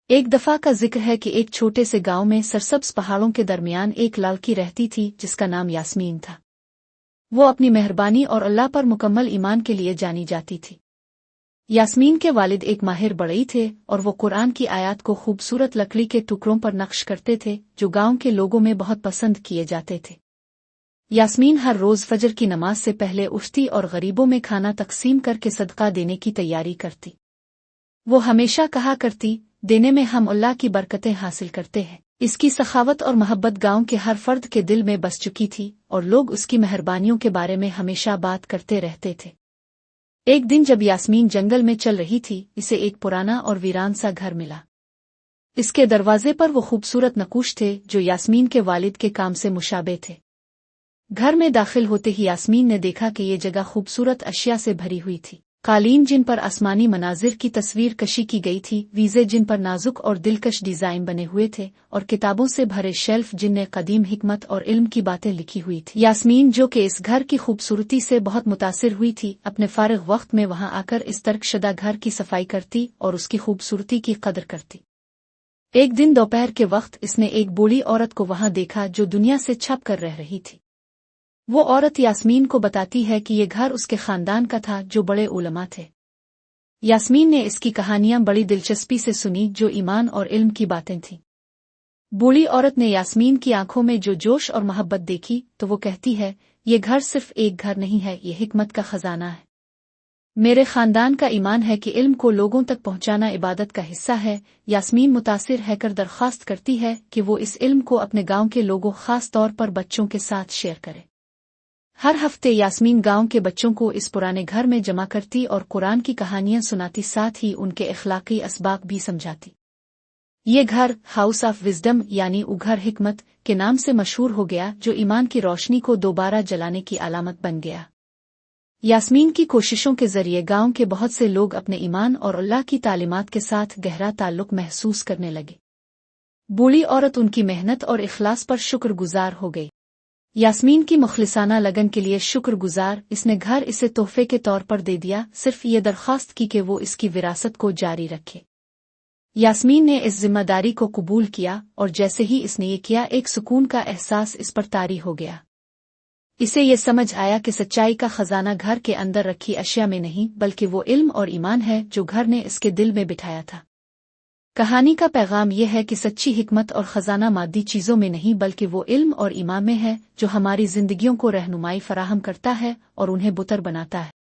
ایک دفعہ کا ذکر ہے کہ ایک چھوٹے سے گاؤں میں سرسبز پہاڑوں کے درمیان ایک لڑکی رہتی تھی جس کا نام یاسمین تھا۔ وہ اپنی مہربانی اور اللہ پر مکمل ایمان کے لیے جانی جاتی تھی۔ یاسمین کے والد ایک ماہر بڑئی تھے اور وہ قرآن کی آیات کو خوبصورت لکڑی کے ٹکڑوں پر نقش کرتے تھے جو گاؤں کے لوگوں میں بہت پسند کیے جاتے تھے۔ یاسمین ہر روز فجر کی نماز سے پہلے اٹھتی اور غریبوں میں کھانا تقسیم کر کے صدقہ دینے کی تیاری کرتی۔ وہ ہمیشہ کہا کرتی، دینے میں ہم اللہ کی برکتیں حاصل کرتے ہیں۔ اس کی سخاوت اور محبت گاؤں کے ہر فرد کے دل میں بس چکی تھی اور لوگ اس کی مہربانیوں کے بارے میں ہمیشہ بات کرتے رہتے تھے۔ ایک دن جب یاسمین جنگل میں چل رہی تھی، اسے ایک پرانا اور ویران سا گھر ملا۔ اس کے دروازے پر وہ خوبصورت نقوش تھے جو یاسمین کے والد کے کام سے مشابہ تھے۔ گھر میں داخل ہوتے ہی یاسمین نے دیکھا کہ یہ جگہ خوبصورت اشیاء سے بھری ہوئی تھی۔ قالین جن پر آسمانی مناظر کی تصویر کشی کی گئی تھی، ویزے جن پر نازک اور دلکش ڈیزائن بنے ہوئے تھے، اور کتابوں سے بھرے شیلف جن نے قدیم حکمت اور علم کی باتیں لکھی ہوئی تھی۔ یاسمین، جو کہ اس گھر کی خوبصورتی سے بہت متاثر ہوئی تھی، اپنے فارغ وقت میں وہاں آ کر اس ترک شدہ گھر کی صفائی کرتی اور اس کی خوبصورتی کی قدر کرتی۔ ایک دن دوپہر کے وقت اس نے ایک بوڑھی عورت کو وہاں دیکھا جو دنیا سے چھپ کر رہ رہی تھی۔ وہ عورت یاسمین کو بتاتی ہے کہ یہ گھر اس کے خاندان کا تھا جو بڑے علماء تھے۔ یاسمین نے اس کی کہانیاں بڑی دلچسپی سے سنی جو ایمان اور علم کی باتیں تھیں۔ بوڑھی عورت نے یاسمین کی آنکھوں میں جو جوش اور محبت دیکھی تو وہ کہتی ہے، یہ گھر صرف ایک گھر نہیں ہے، یہ حکمت کا خزانہ ہے۔ میرے خاندان کا ایمان ہے کہ علم کو لوگوں تک پہنچانا عبادت کا حصہ ہے۔ یاسمین متاثر ہے کر درخواست کرتی ہے کہ وہ اس علم کو اپنے گاؤں کے لوگوں، خاص طور پر بچوں کے ساتھ شیئر کرے۔ ہر ہفتے یاسمین گاؤں کے بچوں کو اس پرانے گھر میں جمع کرتی اور قرآن کی کہانیاں سناتی، ساتھ ہی ان کے اخلاقی اسباق بھی سمجھاتی۔ یہ گھر ہاؤس آف وزڈم یعنی گھر حکمت کے نام سے مشہور ہو گیا، جو ایمان کی روشنی کو دوبارہ جلانے کی علامت بن گیا۔ یاسمین کی کوششوں کے ذریعے گاؤں کے بہت سے لوگ اپنے ایمان اور اللہ کی تعلیمات کے ساتھ گہرا تعلق محسوس کرنے لگے۔ بوڑھی عورت ان کی محنت اور اخلاص پر شکر گزار ہو گئی۔ یاسمین کی مخلصانہ لگن کے لیے شکر گزار، اس نے گھر اسے تحفے کے طور پر دے دیا، صرف یہ درخواست کی کہ وہ اس کی وراثت کو جاری رکھے۔ یاسمین نے اس ذمہ داری کو قبول کیا اور جیسے ہی اس نے یہ کیا، ایک سکون کا احساس اس پر طاری ہو گیا۔ اسے یہ سمجھ آیا کہ سچائی کا خزانہ گھر کے اندر رکھی اشیاء میں نہیں بلکہ وہ علم اور ایمان ہے جو گھر نے اس کے دل میں بٹھایا تھا۔ کہانی کا پیغام یہ ہے کہ سچی حکمت اور خزانہ مادی چیزوں میں نہیں بلکہ وہ علم اور ایمان میں ہے جو ہماری زندگیوں کو رہنمائی فراہم کرتا ہے اور انہیں بہتر بناتا ہے۔